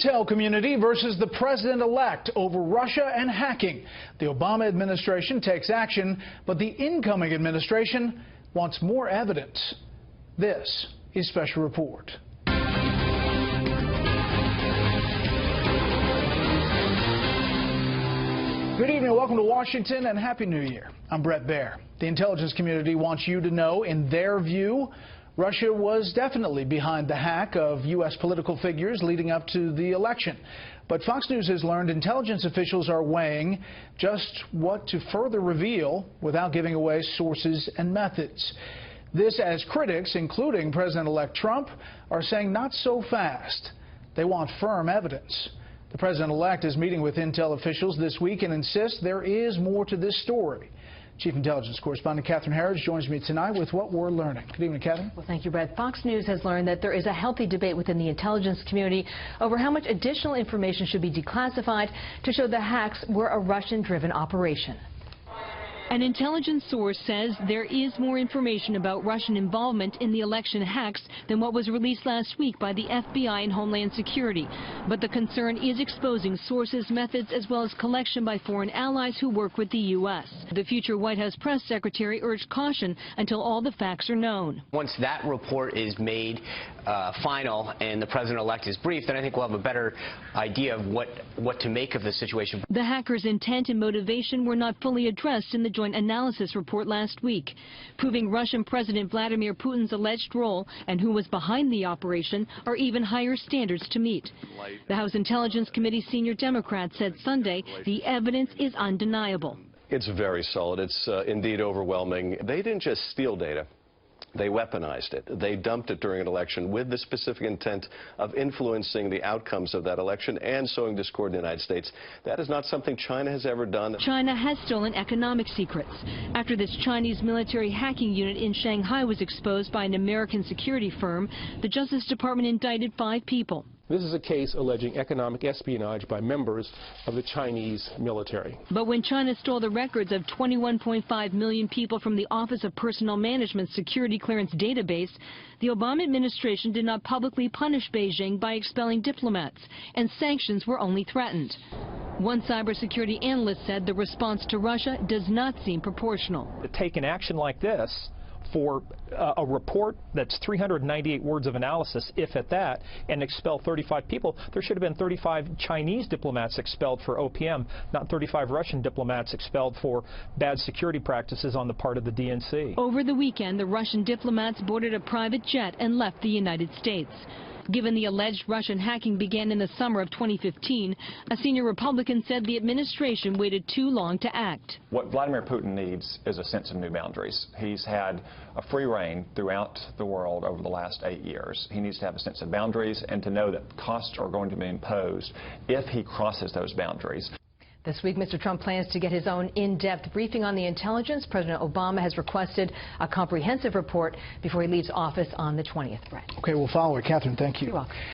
intel community versus the president-elect over Russia and hacking. The Obama administration takes action, but the incoming administration wants more evidence. This is Special Report. Good evening, welcome to Washington, and Happy New Year. I'm Brett Baer. The intelligence community wants you to know, in their view, Russia was definitely behind the hack of U.S. political figures leading up to the election. But Fox News has learned intelligence officials are weighing just what to further reveal without giving away sources and methods. This as critics, including President-elect Trump, are saying not so fast. They want firm evidence. The president-elect is meeting with intel officials this week and insists there is more to this story. Chief Intelligence Correspondent Catherine Herridge joins me tonight with what we're learning. Good evening, Catherine. Well, thank you, Brett. Fox News has learned that there is a healthy debate within the intelligence community over how much additional information should be declassified to show the hacks were a Russian-driven operation. An intelligence source says there is more information about Russian involvement in the election hacks than what was released last week by the FBI and Homeland Security. But the concern is exposing sources, methods, as well as collection by foreign allies who work with the U.S. The future White House press secretary urged caution until all the facts are known. Once that report is made final and the president-elect is briefed, then I think we'll have a better idea of what to make of the situation. The hackers' intent and motivation were not fully addressed in the joint analysis report last week, proving Russian President Vladimir Putin's alleged role and who was behind the operation are even higher standards to meet. The House Intelligence Committee senior Democrat said Sunday the evidence is undeniable. It's very solid. It's indeed overwhelming. They didn't just steal data. They weaponized it. They dumped it during an election with the specific intent of influencing the outcomes of that election and sowing discord in the United States. That is not something China has ever done. China has stolen economic secrets. After this Chinese military hacking unit in Shanghai was exposed by an American security firm, the Justice Department indicted 5 people. This is a case alleging economic espionage by members of the Chinese military. But when China stole the records of 21.5 million people from the Office of Personnel Management's security clearance database, the Obama administration did not publicly punish Beijing by expelling diplomats, and sanctions were only threatened. One cybersecurity analyst said the response to Russia does not seem proportional. To take an action like this for a report that's 398 words of analysis, if at that, and expel 35 people, there should have been 35 Chinese diplomats expelled for OPM, not 35 Russian diplomats expelled for bad security practices on the part of the DNC. Over the weekend, the Russian diplomats boarded a private jet and left the United States. Given the alleged Russian hacking began in the summer of 2015, a senior Republican said the administration waited too long to act. What Vladimir Putin needs is a sense of new boundaries. He's had a free reign throughout the world over the last 8 years. He needs to have a sense of boundaries and to know that costs are going to be imposed if he crosses those boundaries. This week, Mr. Trump plans to get his own in-depth briefing on the intelligence. President Obama has requested a comprehensive report before he leaves office on the 20th. Brett. Okay, we'll follow it. Catherine, thank you. You're welcome.